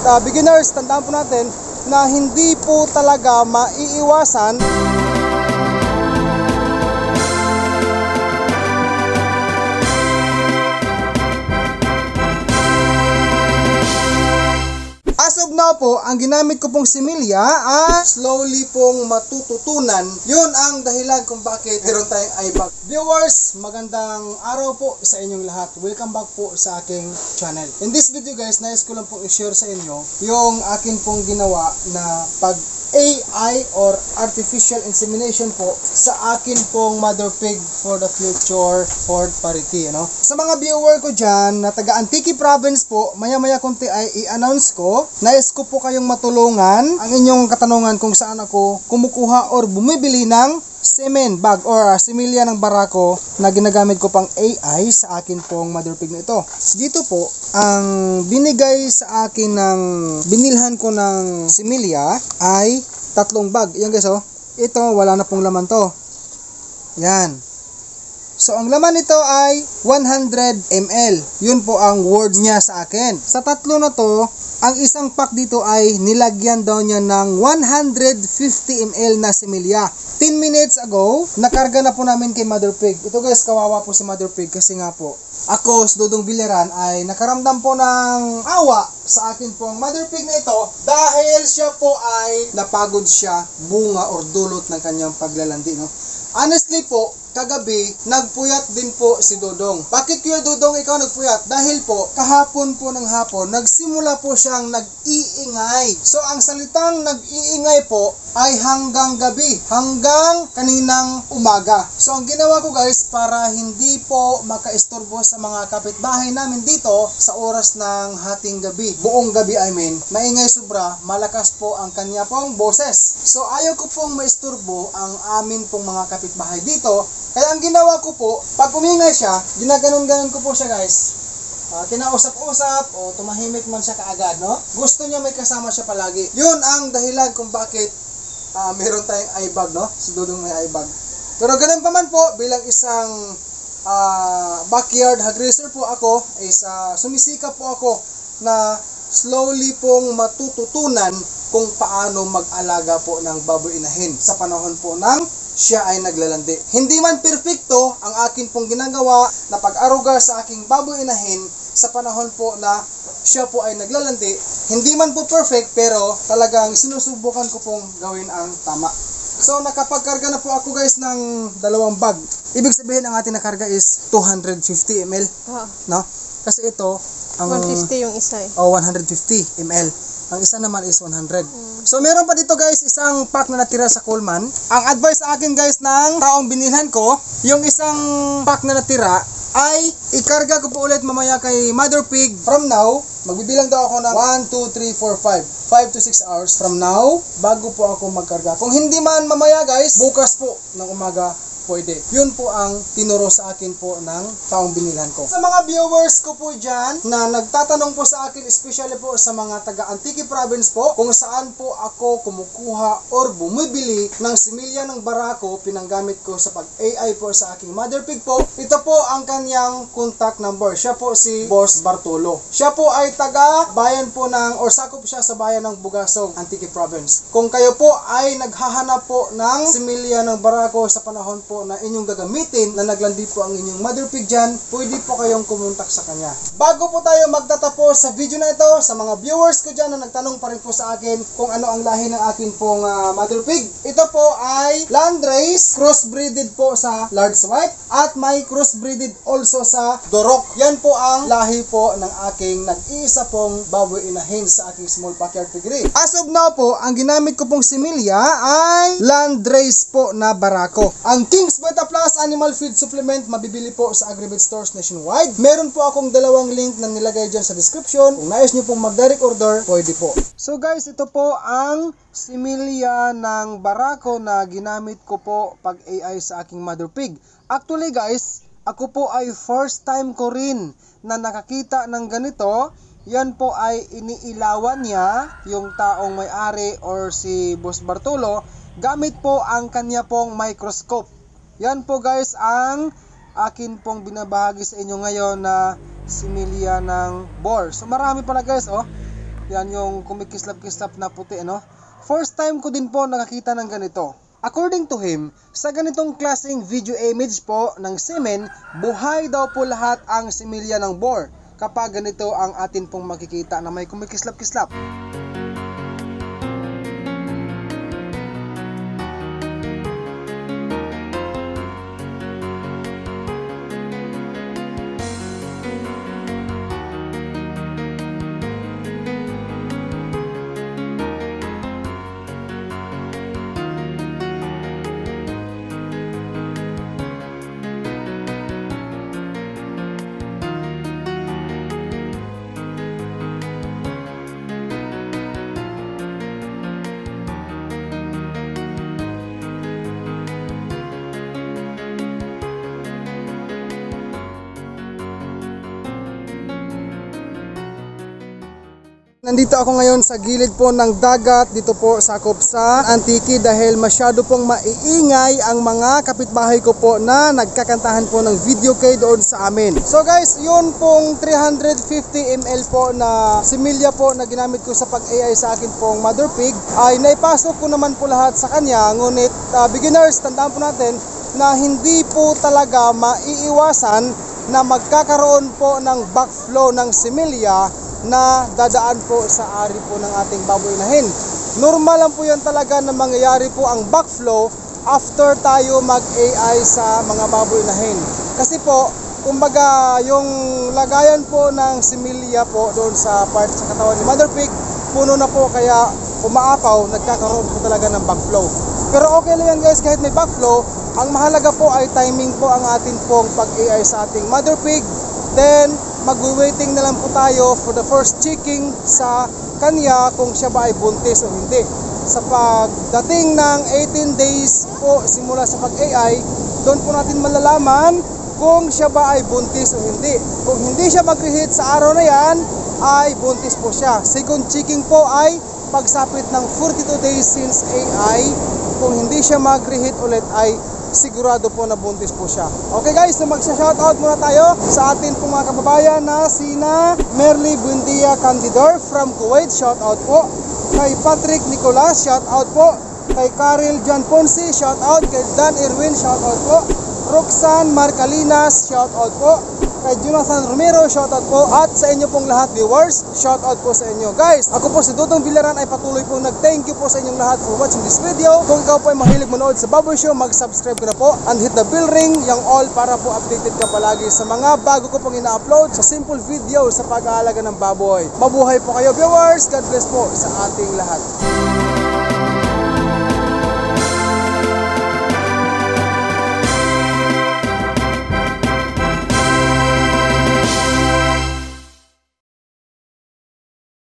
beginners, tandaan po natin na hindi po talaga maiiwasan as of now po, ang ginamit ko pong similya ay slowly pong matututunan. Yun ang dahilan kung bakit meron tayong eyebag. Viewers, magandang araw po sa inyong lahat. Welcome back po sa aking channel. In this video guys, nais ko lang pong i-share sa inyo yung akin pong ginawa na pag AI or artificial insemination po sa akin pong mother pig for the future fourth parity, ano? Sa mga viewer ko dyan na taga Antique Province po, maya-maya konti ay i-announce ko. Nais ko po kayong matulungan ang inyong katanungan kung saan ako kumukuha or bumibili ng semen bag or similya ng barako na ginagamit ko pang AI sa akin pong mother pig na ito. Dito po, ang binigay sa akin ng binilhan ko ng similya ay 3 bag. Yan guys, oh. Ito, wala na pong laman to. Yan. So, ang laman nito ay 100 ml. Yun po ang word niya sa akin. Sa 3 na to, ang isang pack dito ay nilagyan daw niya ng 150 ml na similya. 10 minutes ago, nakarga na po namin kay Mother Pig. Ito guys, kawawa po si Mother Pig kasi nga po, ako, si Dudong Biliran, ay nakaramdam po ng awa sa akin pong Mother Pig na ito dahil siya po ay napagod siya bunga or dulot ng kanyang paglalandi, no? Honestly po, kagabi, nagpuyat din po si Dodong. Bakit Kuya Dodong ikaw nagpuyat? Dahil po, kahapon po ng hapon, nagsimula po siyang nag-iingay. So, ang salitang nag-iingay po ay hanggang gabi, hanggang kaninang umaga. So, ang ginawa ko guys, para hindi po makaistorbo sa mga kapitbahay namin dito sa oras ng hating gabi, buong gabi maingay sobra, malakas po ang kanya pong boses. So, ayaw ko pong maistorbo ang amin pong mga kapitbahay dito. Kaya ang ginawa ko po, pag umingay siya, ginaganon-ganon ko po siya guys. Kinausap-usap o tumahimik man siya kaagad, no? Gusto niya may kasama siya palagi. Yun ang dahilan kung bakit meron tayong eyebag, no? Si Dudong may eyebag. Pero ganun pa man po, bilang isang backyard hog raiser po ako, is sumisikap po ako na slowly pong matututunan kung paano mag-alaga po ng baboy inahin sa panahon po ng siya ay naglalandi. Hindi man perfecto ang akin pong ginagawa na pag-aruga sa aking baboy inahin sa panahon po na siya po ay naglalandi. Hindi man po perfect pero talagang sinusubukan ko pong gawin ang tama. So nakapagkarga na po ako guys ng 2 bag. Ibig sabihin ang ating nakarga is 250 ml. No? Kasi ito ang 150 yung isa eh. 150 ml. Ang isa naman is 100. So meron pa dito guys isang pack na natira sa Coleman. Ang advice sa akin guys ng taong binilhan ko, yung isang pack na natira ay ikarga ko po ulit mamaya kay Mother Pig. From now, magbibilang daw ako ng 1, 2, 3, 4, 5 to 6 hours from now bago po ako magkarga. Kung hindi man mamaya guys, bukas po ng umaga pwede. Yun po ang tinuro sa akin po ng taong binilhan ko. Sa mga viewers ko po dyan na nagtatanong po sa akin, especially po sa mga taga Antique Province po, kung saan po ako kumukuha or bumibili ng similya ng barako pinanggamit ko sa pag-AI po sa aking Mother Pig po, ito po ang kanyang contact number. Siya po si Boss Bartolo. Siya po ay taga bayan po ng, or sakop siya sa bayan ng Bugasong, Antique Province. Kung kayo po ay naghahanap po ng similya ng barako sa panahon po na inyong gagamitin na naglandi po ang inyong Mother Pig dyan, pwede po kayong kumontak sa kanya. Bago po tayo magtatapos sa video na ito, sa mga viewers ko dyan na nagtanong pa rin po sa akin kung ano ang lahi ng akin pong Mother Pig, ito po ay Landrace, crossbreeded po sa large white at may crossbreeded also sa Dorok. Yan po ang lahi po ng aking nag-iisa pong baboy inahin sa aking small backyard piggery. As of now po, ang ginamit ko pong similya ay Landrace po na barako. Ang King's Beta Plus Animal Feed Supplement mabibili po sa Agribet Stores nationwide. Meron po akong 2 link na nilagay dyan sa description. Kung nais nyo pong mag-direct order, pwede po. So guys, ito po ang similya ng barako na ginamit ko po pag AI sa aking Mother Pig. Actually guys, ako po ay first time ko rin na nakakita ng ganito. Yan po ay iniilawan niya yung taong may-ari or si Boss Bartolo gamit po ang kanya pong microscope. Yan po guys ang akin pong binabahagi sa inyo ngayon na similya ng boar. So marami pala guys, oh. Yan yung kumikislap-kislap na puti, ano? First time ko din po nakakita ng ganito. According to him, sa ganitong klaseng video image po ng semen, buhay daw po lahat ang similya ng boar kapag ganito ang atin pong makikita na may kumikislap-kislap. Nandito ako ngayon sa gilid po ng dagat dito po sakop sa Antique dahil masyado pong maiingay ang mga kapitbahay ko po na nagkakantahan po ng video kay doon sa amin. So guys, yun pong 350 ml po na similya po na ginamit ko sa pag-AI sa akin pong mother pig ay naipasok ko naman po lahat sa kanya. Ngunit beginners, tandaan po natin na hindi po talaga maiiwasan na magkakaroon po ng backflow ng similya na dadaan po sa ari po ng ating baboy inahin. Normal lang po yan talaga na mangyayari po ang backflow after tayo mag-AI sa mga baboy inahin. Kasi po, kumbaga yung lagayan po ng similya po doon sa part sa katawan ni mother pig, puno na po kaya umaapaw, nagkakaroon po talaga ng backflow. Pero okay lang yan guys, kahit may backflow, ang mahalaga po ay timing po ang atin pong pag-AI sa ating mother pig. Then, mag-waiting na lang po tayo for the first checking sa kanya kung siya ba ay buntis o hindi. Sa pagdating ng 18 days po simula sa pag-AI, doon po natin malalaman kung siya ba ay buntis o hindi. Kung hindi siya mag-reheat sa araw na yan, ay buntis po siya. Second checking po ay pagsapit ng 42 days since AI. Kung hindi siya mag-reheat ulit ay sigurado po na buntis po siya. Okay guys, so magsha-shoutout muna tayo sa atin pong mga kababayan na sina Merly Buendia Candidor from Kuwait, shoutout po. Kay Patrick Nicolas, shoutout po. Kay Karel John Ponce, shoutout. Kay Dan Irwin, shoutout po. Roxanne Marcalinas, shoutout po. Kay Jonathan Romero, shoutout po. At sa inyo pong lahat viewers, shoutout po sa inyo. Guys, ako po si Dudong Villaran ay patuloy pong nag-thank you po sa inyong lahat for watching this video. Kung ikaw po ay mahilig manood sa Baboy Show, mag-subscribe ka na po and hit the bell ring, yung all, para po updated ka palagi sa mga bago ko pong ina-upload sa simple video sa pag-aalaga ng baboy. Mabuhay po kayo viewers, God bless po sa ating lahat.